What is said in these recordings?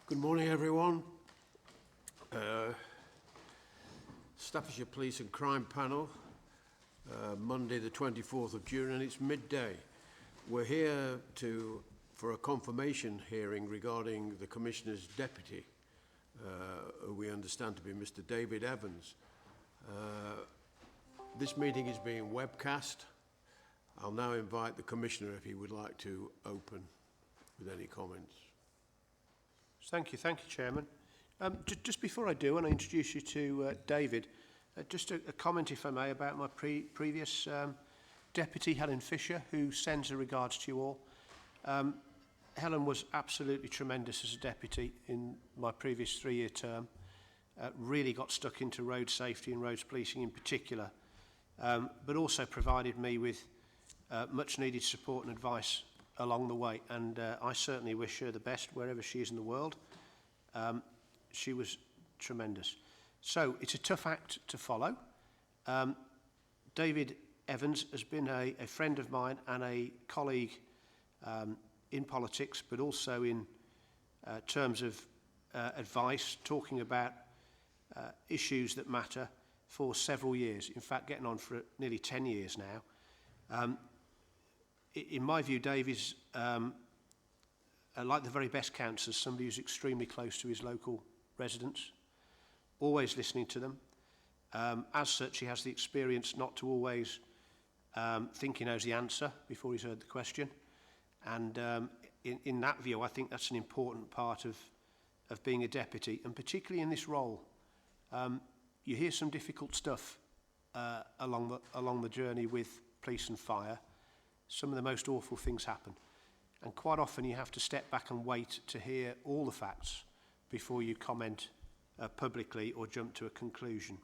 Good morning, everyone. Staffordshire Police and Crime Panel, Monday the 24th of June, and it's midday. We're here for a confirmation hearing regarding the Commissioner's Deputy, who we understand to be Mr. David Evans. This meeting is being webcast. I'll now invite the Commissioner if he would like to open with any comments. Thank you, Chairman. Just before I do, and I introduce you to David, just a comment, if I may, about my previous Deputy, Helen Fisher, who sends her regards to you all. Helen was absolutely tremendous as a Deputy in my previous 3-year term. Really got stuck into road safety and roads policing in particular, but also provided me with much needed support and advice along the way, and I certainly wish her the best wherever she is in the world. She was tremendous. So it's a tough act to follow. David Evans has been a friend of mine and a colleague in politics, but also in terms of advice, talking about issues that matter for several years. In fact, getting on for nearly 10 years now. In my view, Dave is, like the very best councillors, somebody who's extremely close to his local residents, always listening to them. As such, he has the experience not to always think he knows the answer before he's heard the question. And in that view, I think that's an important part of being a deputy, and particularly in this role. You hear some difficult stuff along the journey with police and fire. Some of the most awful things happen. And quite often you have to step back and wait to hear all the facts before you comment publicly or jump to a conclusion.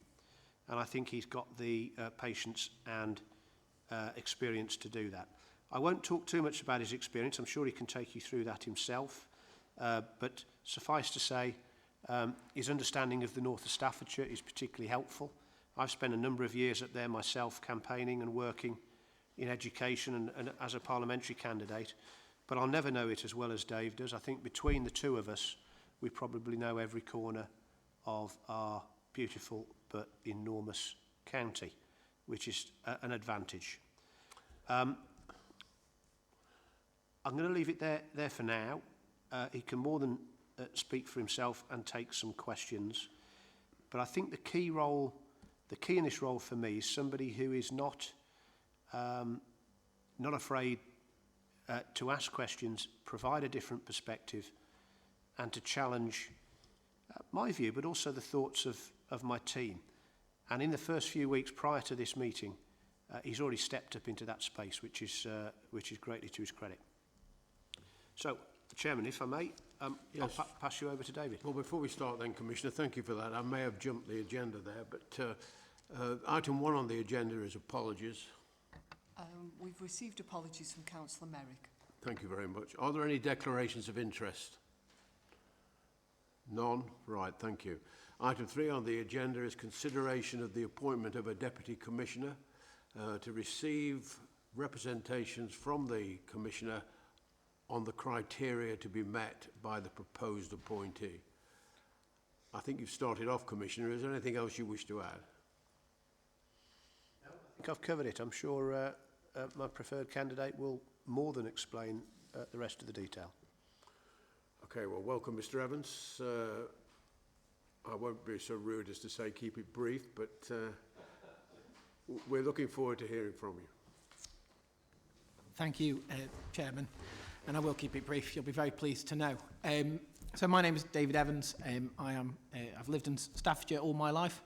And I think he's got the patience and experience to do that. I won't talk too much about his experience. I'm sure he can take you through that himself. But suffice to say, his understanding of the north of Staffordshire is particularly helpful. I've spent a number of years up there myself campaigning and working in education and as a parliamentary candidate, but I'll never know it as well as Dave does. I think between the two of us, we probably know every corner of our beautiful but enormous county, which is an advantage. I'm going to leave it there for now. He can more than speak for himself and take some questions, but I think the key in this role for me is somebody who is not afraid to ask questions, provide a different perspective, and to challenge my view, but also the thoughts of my team. And in the first few weeks prior to this meeting, he's already stepped up into that space, which is greatly to his credit. So, Chairman, if I may, yes. I'll pass you over to David. Well, before we start then, Commissioner, thank you for that. I may have jumped the agenda there, but item 1 on the agenda is apologies. We've received apologies from Councillor Merrick. Thank you very much. Are there any declarations of interest? None? Right, thank you. Item 3 on the agenda is consideration of the appointment of a Deputy Commissioner to receive representations from the Commissioner on the criteria to be met by the proposed appointee. I think you've started off, Commissioner. Is there anything else you wish to add? No, I think I've covered it. I'm sure my preferred candidate will more than explain the rest of the detail. Okay, well, welcome, Mr. Evans. I won't be so rude as to say keep it brief, but we're looking forward to hearing from you. Thank you, Chairman, and I will keep it brief. You'll be very pleased to know. So my name is David Evans. I've lived in Staffordshire all my life.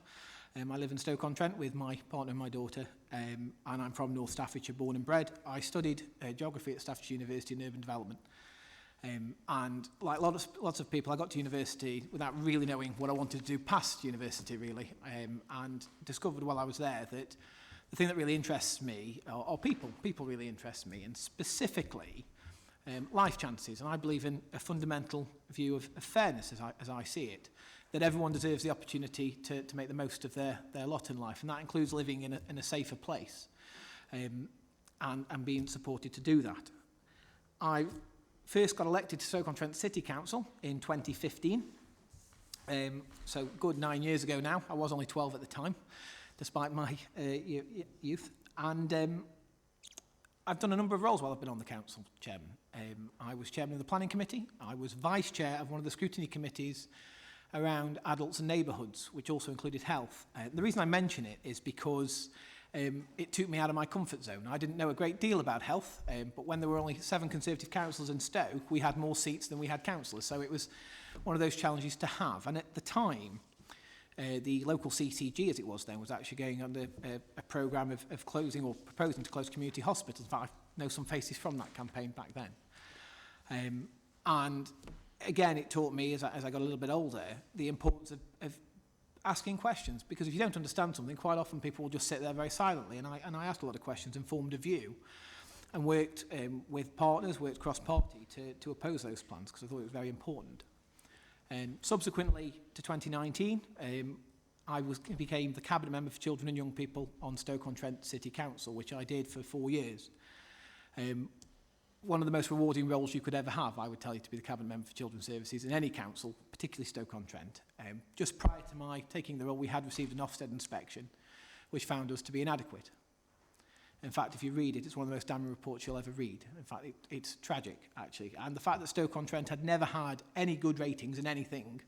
I live in Stoke-on-Trent with my partner and my daughter, and I'm from North Staffordshire, born and bred. I studied geography at Staffordshire University in Urban Development. And like lots of people, I got to university without really knowing what I wanted to do past university, really, and discovered while I was there that the thing that really interests me, or people really interest me, and specifically life chances. And I believe in a fundamental view of fairness, as I see it, that everyone deserves the opportunity to make the most of their lot in life, and that includes living in a safer place and being supported to do that. I first got elected to Stoke-on-Trent City Council in 2015. So good 9 years ago now. I was only 12 at the time, despite my youth. And I've done a number of roles while I've been on the council, Chairman. I was Chairman of the Planning Committee. I was Vice Chair of one of the scrutiny committees around adults and neighbourhoods, which also included health. The reason I mention it is because it took me out of my comfort zone. I didn't know a great deal about health, but when there were only 7 Conservative councillors in Stoke, we had more seats than we had councillors. So it was one of those challenges to have. And at the time, the local CCG, as it was then, was actually going under a programme of closing or proposing to close community hospitals. In fact, I know some faces from that campaign back then. And again, it taught me, as I got a little bit older, the importance of asking questions. Because if you don't understand something, quite often people will just sit there very silently. And I asked a lot of questions and formed a view and worked with partners, worked cross-party to oppose those plans because I thought it was very important. Subsequently to 2019, I became the Cabinet Member for Children and Young People on Stoke-on-Trent City Council, which I did for 4 years. One of the most rewarding roles you could ever have, I would tell you, to be the Cabinet Member for Children's Services in any council, particularly Stoke-on-Trent. Just prior to my taking the role, we had received an Ofsted inspection, which found us to be inadequate. In fact, if you read it, it's one of the most damning reports you'll ever read. In fact, it's tragic, actually. And the fact that Stoke-on-Trent had never had any good ratings in anything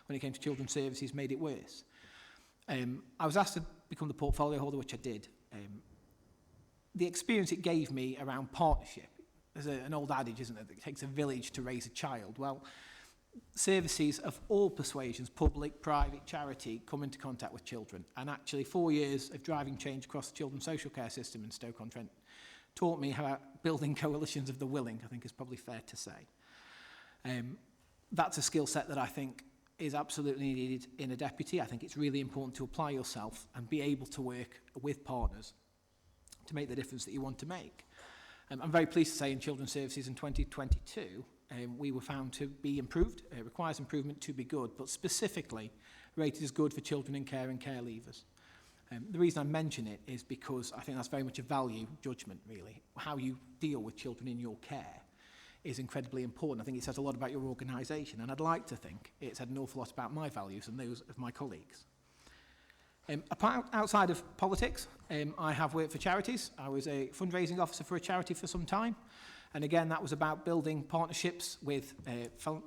when it came to children's services made it worse. I was asked to become the portfolio holder, which I did. The experience it gave me around partnership, there's an old adage, isn't it, that it takes a village to raise a child. Well, services of all persuasions, public, private, charity, come into contact with children. And actually 4 years of driving change across the children's social care system in Stoke-on-Trent taught me about building coalitions of the willing, I think is probably fair to say. That's a skill set that I think is absolutely needed in a deputy. I think it's really important to apply yourself and be able to work with partners to make the difference that you want to make. I'm very pleased to say in Children's Services in 2022, we were found to be improved. It requires improvement to be good, but specifically rated as good for children in care and care leavers. The reason I mention it is because I think that's very much a value judgment, really. How you deal with children in your care is incredibly important. I think it says a lot about your organisation, and I'd like to think it said an awful lot about my values and those of my colleagues. Outside of politics, I have worked for charities. I was a fundraising officer for a charity for some time. And again, that was about building partnerships with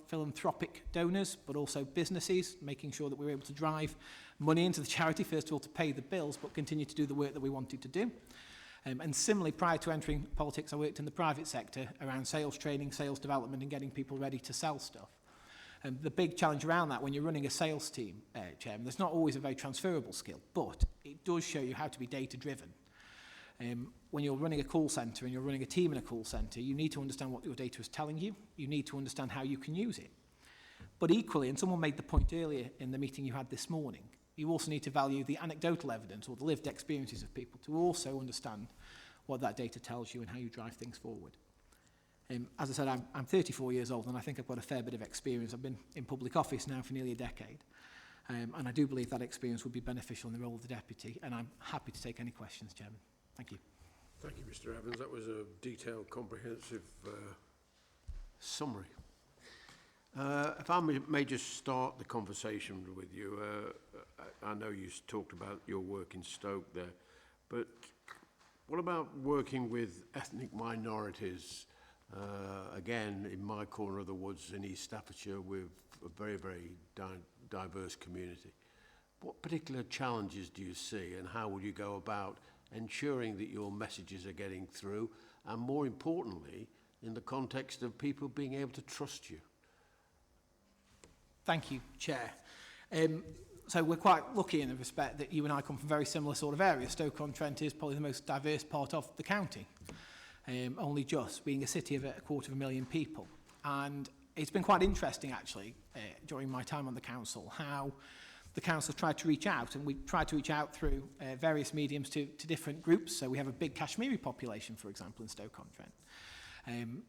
philanthropic donors, but also businesses, making sure that we were able to drive money into the charity, first of all, to pay the bills, but continue to do the work that we wanted to do. And similarly, prior to entering politics, I worked in the private sector around sales training, sales development, and getting people ready to sell stuff. The big challenge around that, when you're running a sales team, Chairman, there's not always a very transferable skill, but it does show you how to be data-driven. When you're running a call centre and you're running a team in a call centre, you need to understand what your data is telling you. You need to understand how you can use it. But equally, and someone made the point earlier in the meeting you had this morning, you also need to value the anecdotal evidence or the lived experiences of people to also understand what that data tells you and how you drive things forward. As I said, I'm 34 years old and I think I've got a fair bit of experience. I've been in public office now for nearly a decade. And I do believe that experience would be beneficial in the role of the deputy, and I'm happy to take any questions, Chairman. Thank you. Thank you, Mr. Evans. That was a detailed, comprehensive summary. If I may just start the conversation with you. I know you talked about your work in Stoke there, but what about working with ethnic minorities? Again, in my corner of the woods in East Staffordshire, with a very, very diverse community. What particular challenges do you see, and how would you go about ensuring that your messages are getting through, and more importantly, in the context of people being able to trust you? Thank you, Chair. So we're quite lucky in the respect that you and I come from very similar sort of areas. Stoke-on-Trent is probably the most diverse part of the county, only just being a city of 250,000 people. And it's been quite interesting, actually, during my time on the council, how the council tried to reach out, and we tried to reach out through various mediums to different groups. So we have a big Kashmiri population, for example, in Stoke-on-Trent.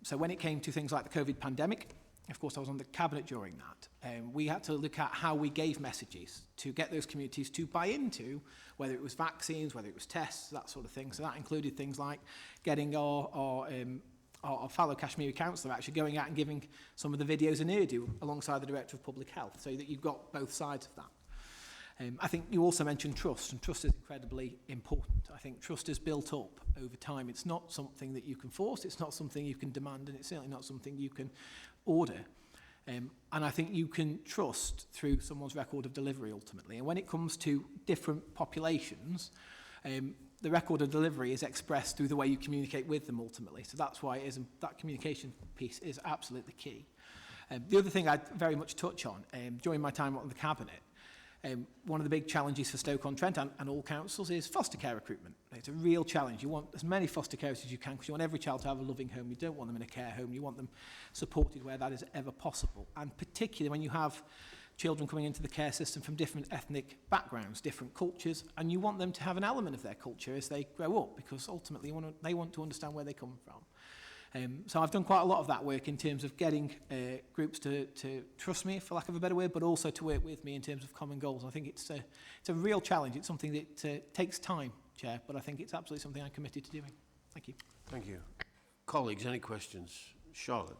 So when it came to things like the COVID pandemic, of course I was on the cabinet during that, we had to look at how we gave messages to get those communities to buy into, whether it was vaccines, whether it was tests, that sort of thing. So that included things like getting our our fellow Kashmiri councillor actually going out and giving some of the videos in Urdu alongside the Director of Public Health, so that you've got both sides of that. I think you also mentioned trust, and trust is incredibly important. I think trust is built up over time. It's not something that you can force, it's not something you can demand, and it's certainly not something you can order. And I think you can trust through someone's record of delivery ultimately. And when it comes to different populations, the record of delivery is expressed through the way you communicate with them ultimately. So that's why that communication piece is absolutely key. The other thing I'd very much touch on, during my time on the Cabinet, one of the big challenges for Stoke-on-Trent and all councils is foster care recruitment. It's a real challenge. You want as many foster carers as you can because you want every child to have a loving home. You don't want them in a care home. You want them supported where that is ever possible. And particularly when you have children coming into the care system from different ethnic backgrounds, different cultures, and you want them to have an element of their culture as they grow up, because ultimately they want to understand where they come from. So I've done quite a lot of that work in terms of getting groups to trust me, for lack of a better word, but also to work with me in terms of common goals. I think it's a real challenge. It's something that takes time, Chair, but I think it's absolutely something I'm committed to doing. Thank you. Thank you. Colleagues, any questions? Charlotte?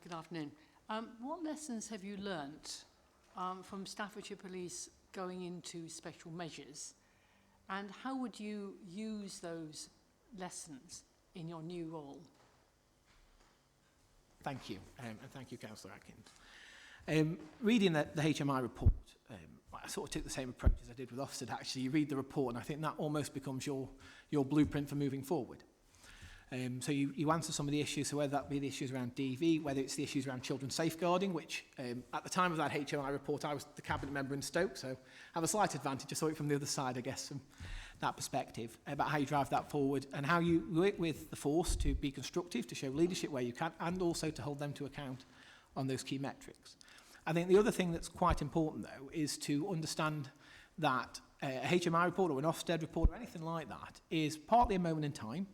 Good afternoon. What lessons have you learnt from Staffordshire Police going into special measures, and how would you use those lessons in your new role? Thank you, and thank you, Councillor Atkins. Reading the HMI report, I sort of took the same approach as I did with Ofsted. Actually, you read the report, and I think that almost becomes your blueprint for moving forward. So you answer some of the issues, so whether that be the issues around DV, whether it's the issues around children's safeguarding, which at the time of that HMI report, I was the Cabinet member in Stoke, so I have a slight advantage. I saw it from the other side, I guess, from that perspective, about how you drive that forward and how you work with the force to be constructive, to show leadership where you can, and also to hold them to account on those key metrics. I think the other thing that's quite important, though, is to understand that a HMI report or an Ofsted report or anything like that is partly a moment in time,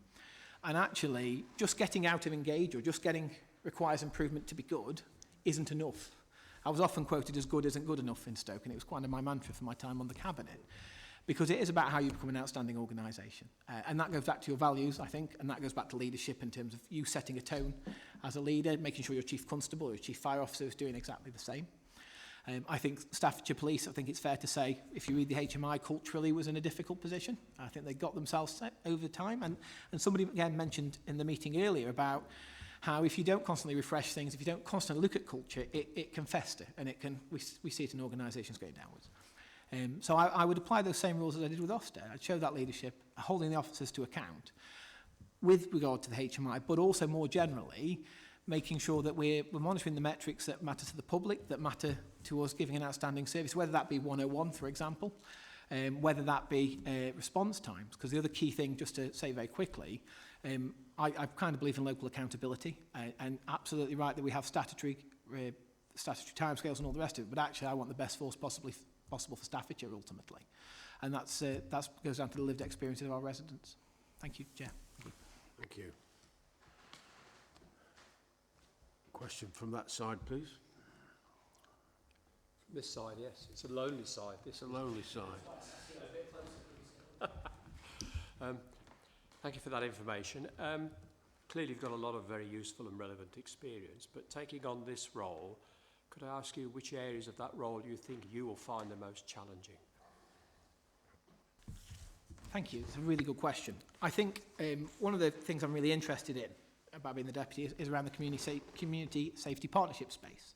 and actually just getting out of Engage or just getting requires improvement to be good isn't enough. I was often quoted as good isn't good enough in Stoke, and it was kind of my mantra for my time on the Cabinet, because it is about how you become an outstanding organisation. And that goes back to your values, I think, and that goes back to leadership in terms of you setting a tone as a leader, making sure your Chief Constable or your Chief Fire Officer is doing exactly the same. I think Staffordshire Police, I think it's fair to say, if you read the HMI, culturally was in a difficult position. I think they got themselves set over time. And somebody, again, mentioned in the meeting earlier about how if you don't constantly refresh things, if you don't constantly look at culture, it can fester, and we see it in organisations going downwards. So I would apply those same rules as I did with Ofsted. I'd show that leadership, holding the officers to account with regard to the HMI, but also more generally, making sure that we're monitoring the metrics that matter to the public, that matter to us giving an outstanding service, whether that be 101, for example, whether that be response times. Because the other key thing, just to say very quickly, I kind of believe in local accountability, and absolutely right that we have statutory timescales and all the rest of it, but actually I want the best force possible for Staffordshire ultimately. And that goes down to the lived experiences of our residents. Thank you, Chair. Thank you. Question from that side, please. This side, yes. It's a lonely side. It's a lonely side. Thank you for that information. Clearly you've got a lot of very useful and relevant experience, but taking on this role, could I ask you which areas of that role you think you will find the most challenging? Thank you. It's a really good question. I think one of the things I'm really interested in about being the deputy is around the community safety partnership space.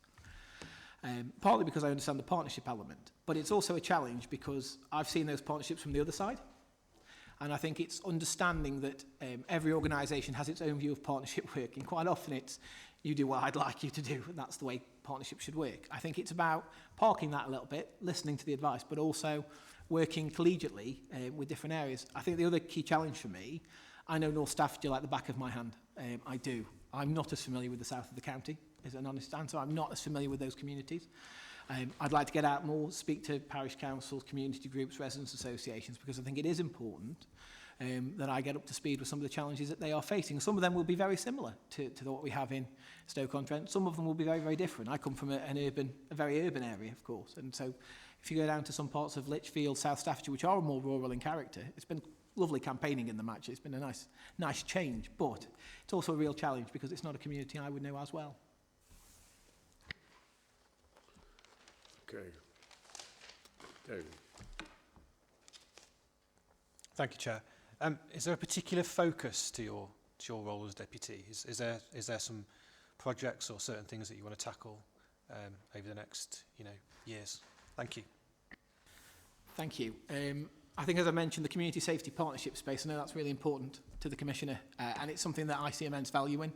Partly because I understand the partnership element, but it's also a challenge because I've seen those partnerships from the other side. And I think it's understanding that every organisation has its own view of partnership work, and quite often it's, you do what I'd like you to do, and that's the way partnership should work. I think it's about parking that a little bit, listening to the advice, but also working collegiately with different areas. I think the other key challenge for me, I know North Staffordshire like the back of my hand. I do. I'm not as familiar with the south of the county, is an honest answer. I'm not as familiar with those communities. I'd like to get out more, speak to parish councils, community groups, residents associations, because I think it is important that I get up to speed with some of the challenges that they are facing. Some of them will be very similar to what we have in Stoke-on-Trent. Some of them will be very, very different. I come from a very urban area, of course. And so if you go down to some parts of Lichfield, South Staffordshire, which are more rural in character, it's been lovely campaigning in them, actually. It's been a nice change, but it's also a real challenge because it's not a community I would know as well. Okay. David. Thank you, Chair. Is there a particular focus to your role as deputy? Is there some projects or certain things that you want to tackle over the next years? Thank you. Thank you. I think, as I mentioned, the community safety partnership space, I know that's really important to the Commissioner, and it's something that I see immense value in.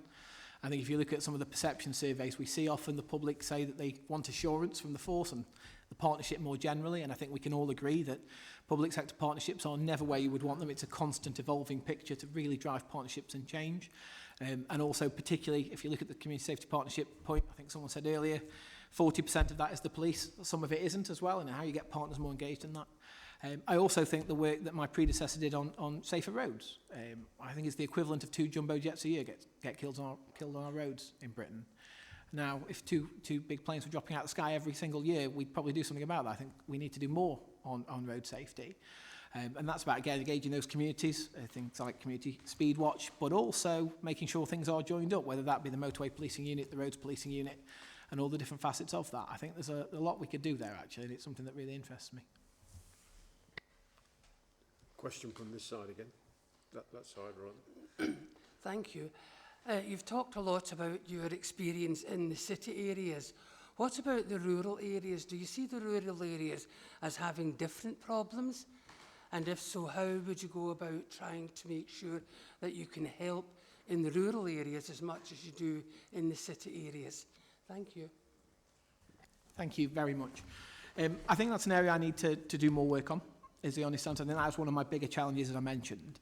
I think if you look at some of the perception surveys, we see often the public say that they want assurance from the force and the partnership more generally, and I think we can all agree that public sector partnerships are never where you would want them. It's a constant evolving picture to really drive partnerships and change. And also, particularly, if you look at the community safety partnership point, I think someone said earlier, 40% of that is the police. Some of it isn't as well, and how you get partners more engaged in that. I also think the work that my predecessor did on safer roads, I think is the equivalent of 2 jumbo jets a year get killed on our roads in Britain. Now, if two big planes were dropping out of the sky every single year, we'd probably do something about that. I think we need to do more on road safety. And that's about, again, engaging those communities, things like community speed watch, but also making sure things are joined up, whether that be the motorway policing unit, the roads policing unit, and all the different facets of that. I think there's a lot we could do there, actually, and it's something that really interests me. Question from this side again. That side, right? Thank you. You've talked a lot about your experience in the city areas. What about the rural areas? Do you see the rural areas as having different problems? And if so, how would you go about trying to make sure that you can help in the rural areas as much as you do in the city areas? Thank you. Thank you very much. I think that's an area I need to do more work on, is the honest answer. I think that's one of my bigger challenges, as I mentioned.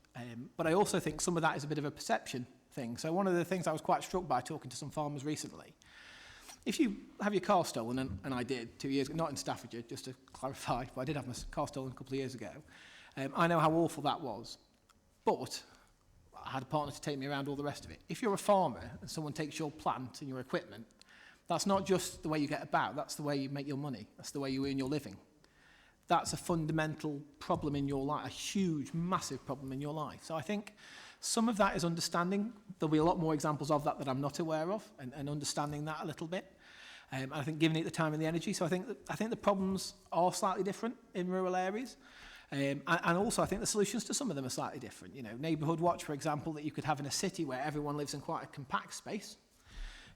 But I also think some of that is a bit of a perception thing. So one of the things I was quite struck by talking to some farmers recently, if you have your car stolen, and I did 2 years ago, not in Staffordshire, just to clarify, but I did have my car stolen a couple of years ago, I know how awful that was. But I had a partner to take me around all the rest of it. If you're a farmer and someone takes your plant and your equipment, that's not just the way you get about, that's the way you make your money, that's the way you earn your living. That's a fundamental problem in your life, a huge, massive problem in your life. So I think some of that is understanding. There'll be a lot more examples of that I'm not aware of, and understanding that a little bit. I think giving it the time and the energy. So I think the problems are slightly different in rural areas. And also I think the solutions to some of them are slightly different. You know, neighbourhood watch, for example, that you could have in a city where everyone lives in quite a compact space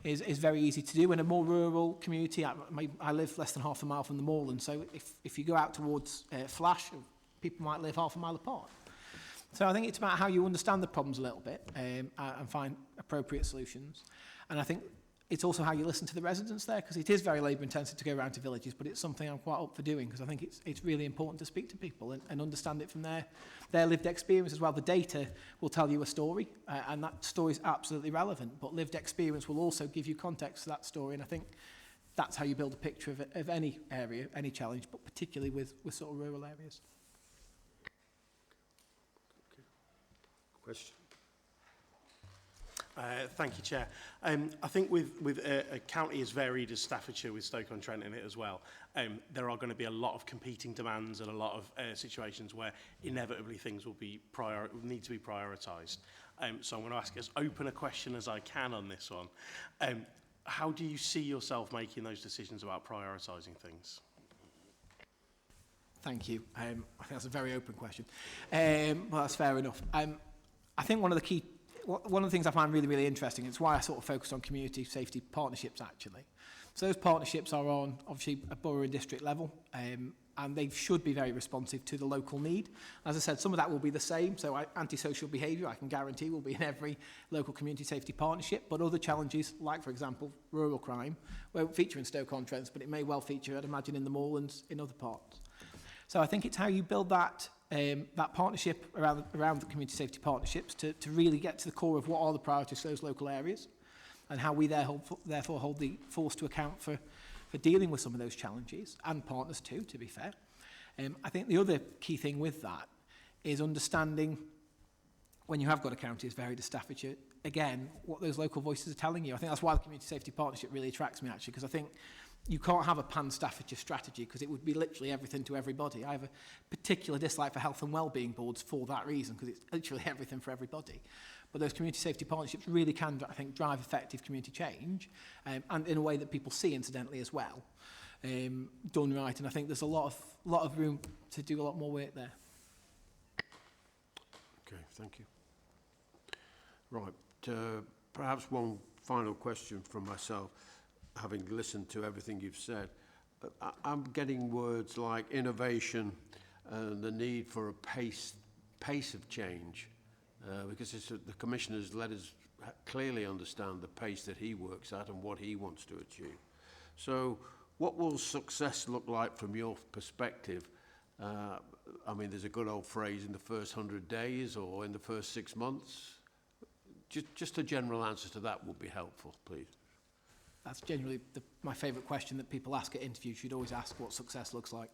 is very easy to do. In a more rural community, I live less than half a mile from the moorland, so if you go out towards Flash, people might live half a mile apart. So I think it's about how you understand the problems a little bit and find appropriate solutions. And I think it's also how you listen to the residents there, because it is very labour intensive to go around to villages, but it's something I'm quite up for doing, because I think it's really important to speak to people and understand it from their lived experience as well. The data will tell you a story, and that story is absolutely relevant, but lived experience will also give you context to that story, and I think that's how you build a picture of any area, any challenge, but particularly with sort of rural areas. Okay. Question? Thank you, Chair. I think with a county as varied as Staffordshire, with Stoke-on-Trent in it as well, there are going to be a lot of competing demands and a lot of situations where inevitably things will need to be prioritised. So I'm going to ask as open a question as I can on this one. How do you see yourself making those decisions about prioritising things? Thank you. I think that's a very open question. Well, that's fair enough. I think one of the things I find really, really interesting, it's why I sort of focused on community safety partnerships, actually. So those partnerships are on, obviously, a borough and district level, and they should be very responsive to the local need. As I said, some of that will be the same, so antisocial behaviour, I can guarantee, will be in every local community safety partnership, but other challenges, like, for example, rural crime, won't feature in Stoke-on-Trent, but it may well feature, I'd imagine, in the moorlands in other parts. So I think it's how you build that partnership around the community safety partnerships to really get to the core of what are the priorities for those local areas, and how we therefore hold the force to account for dealing with some of those challenges, and partners too, to be fair. I think the other key thing with that is understanding, when you have got a county as varied as Staffordshire, again, what those local voices are telling you. I think that's why the community safety partnership really attracts me, actually, because I think you can't have a pan-Staffordshire strategy because it would be literally everything to everybody. I have a particular dislike for health and wellbeing boards for that reason, because it's literally everything for everybody. But those community safety partnerships really can, I think, drive effective community change, and in a way that people see, incidentally, as well, done right. And I think there's a lot of room to do a lot more work there. Okay, thank you. Right, perhaps one final question from myself, having listened to everything you've said. I'm getting words like innovation and the need for a pace of change, because the Commissioner's let us clearly understand the pace that he works at and what he wants to achieve. So what will success look like from your perspective? I mean, there's a good old phrase, in the first 100 days or in the first 6 months. Just a general answer to that would be helpful, please. That's generally my favourite question that people ask at interviews. You'd always ask what success looks like.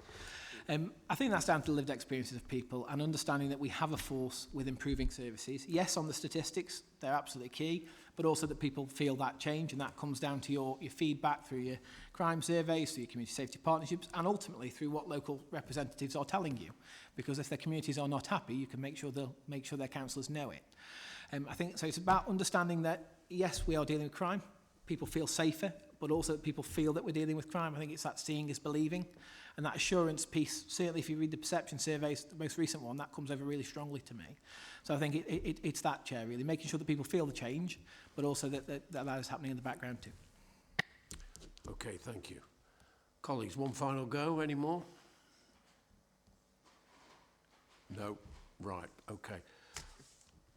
I think that's down to the lived experiences of people and understanding that we have a force with improving services. Yes, on the statistics, they're absolutely key, but also that people feel that change, and that comes down to your feedback through your crime surveys, through your community safety partnerships, and ultimately through what local representatives are telling you. Because if their communities are not happy, you can make sure their councillors know it. I think so. It's about understanding that, yes, we are dealing with crime. People feel safer, but also that people feel that we're dealing with crime. I think it's that seeing is believing. And that assurance piece, certainly if you read the perception surveys, the most recent one, that comes over really strongly to me. So I think it's that, Chair, really, making sure that people feel the change, but also that is happening in the background too. Okay, thank you. Colleagues, one final go, any more? No? Right, okay.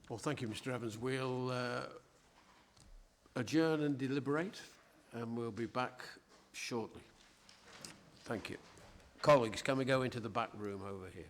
Well, thank you, Mr. Evans. We'll adjourn and deliberate, and we'll be back shortly. Thank you. Colleagues, can we go into the back room over here?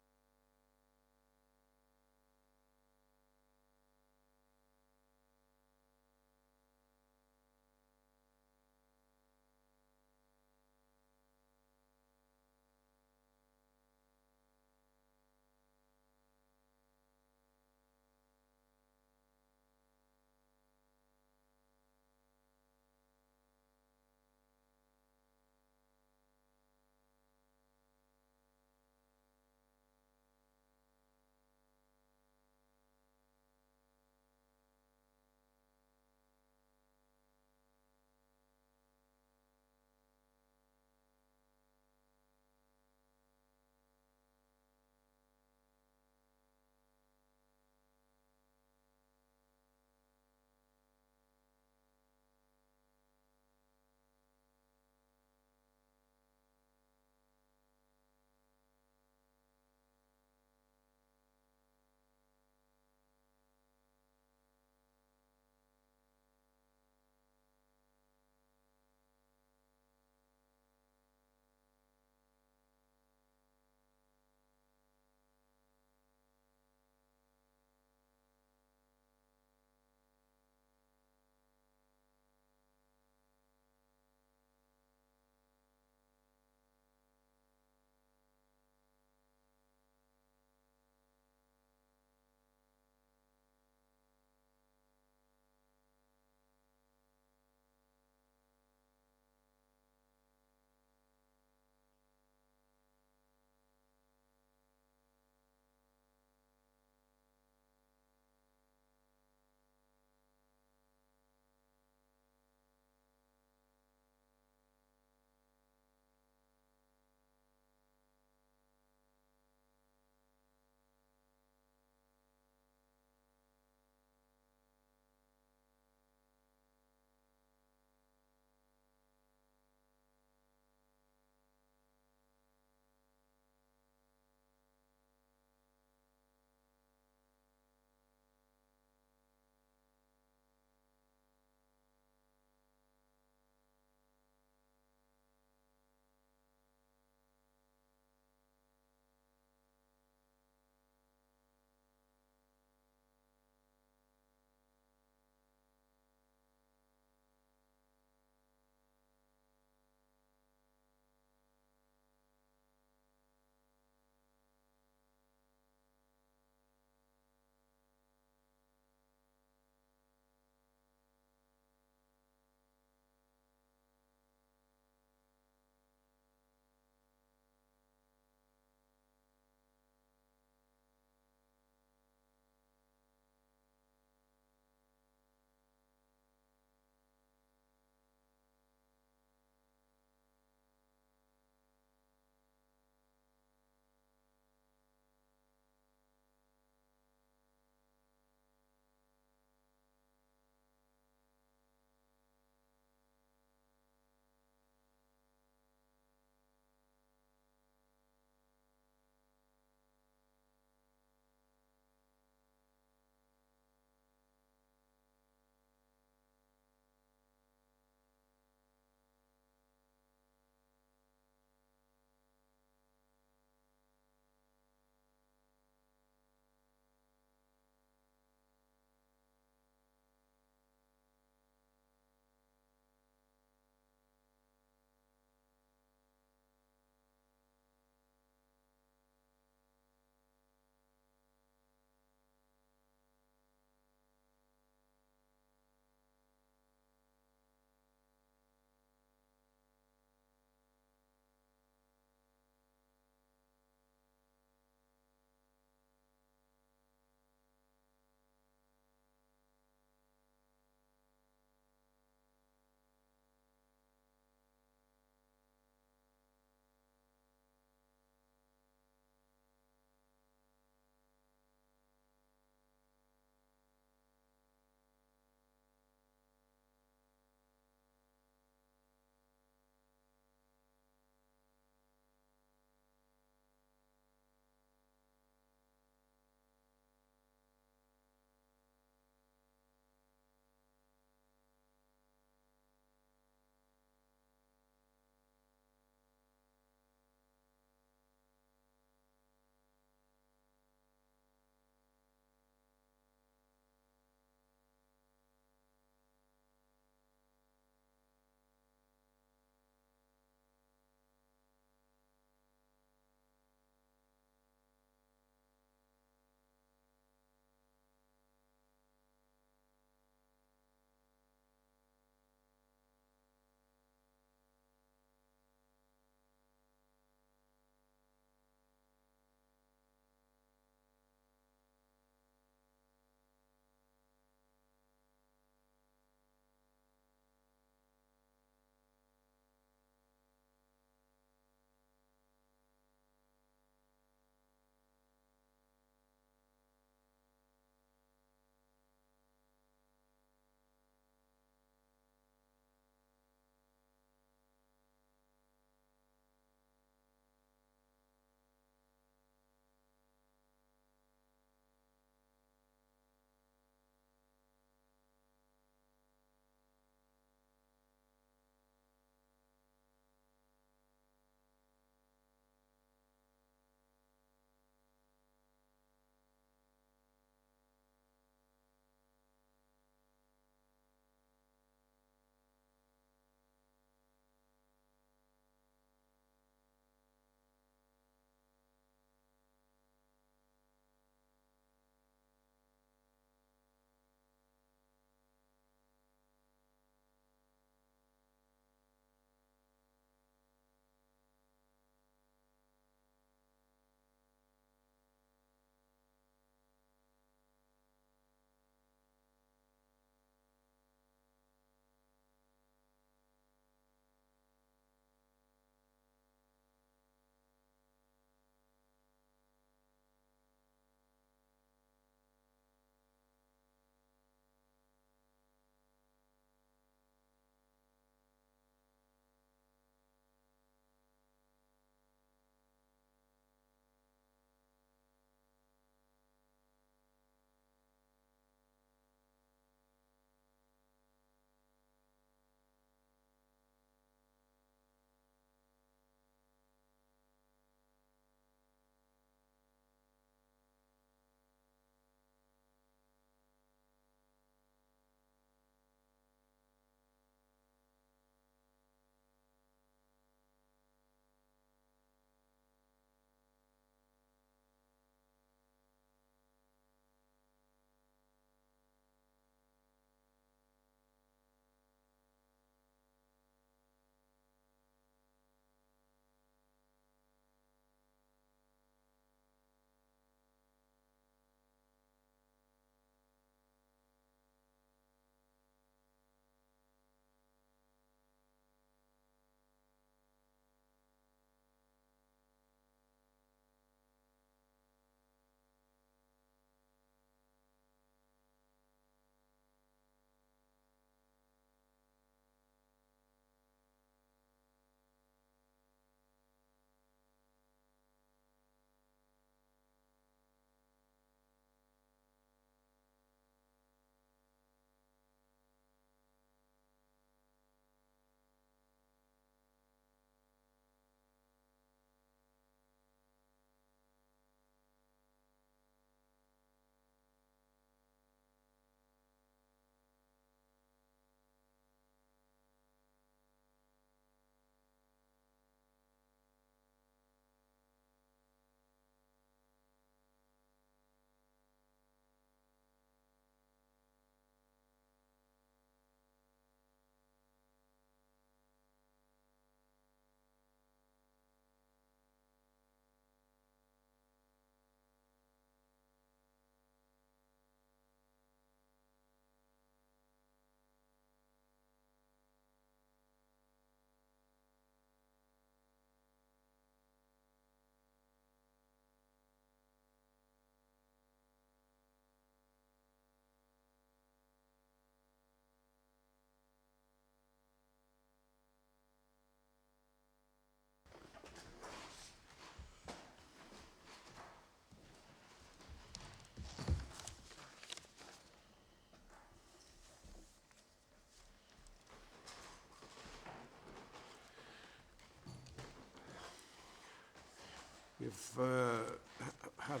had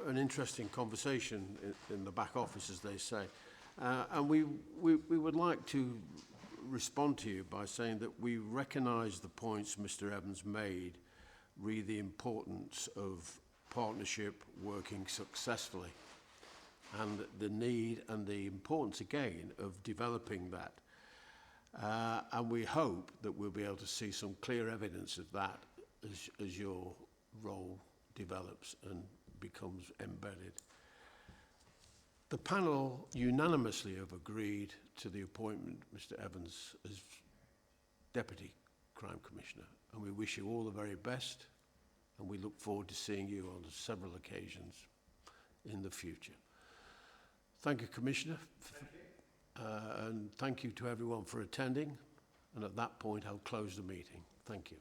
an interesting conversation in the back office, as they say. And we would like to respond to you by saying that we recognise the points Mr. Evans made, re the importance of partnership working successfully, and the need and the importance again of developing that. And we hope that we'll be able to see some clear evidence of that as your role develops and becomes embedded. The panel unanimously have agreed to the appointment of Mr. Evans as Deputy Crime Commissioner, and we wish you all the very best, and we look forward to seeing you on several occasions in the future. Thank you, Commissioner. And thank you to everyone for attending, and at that point I'll close the meeting. Thank you.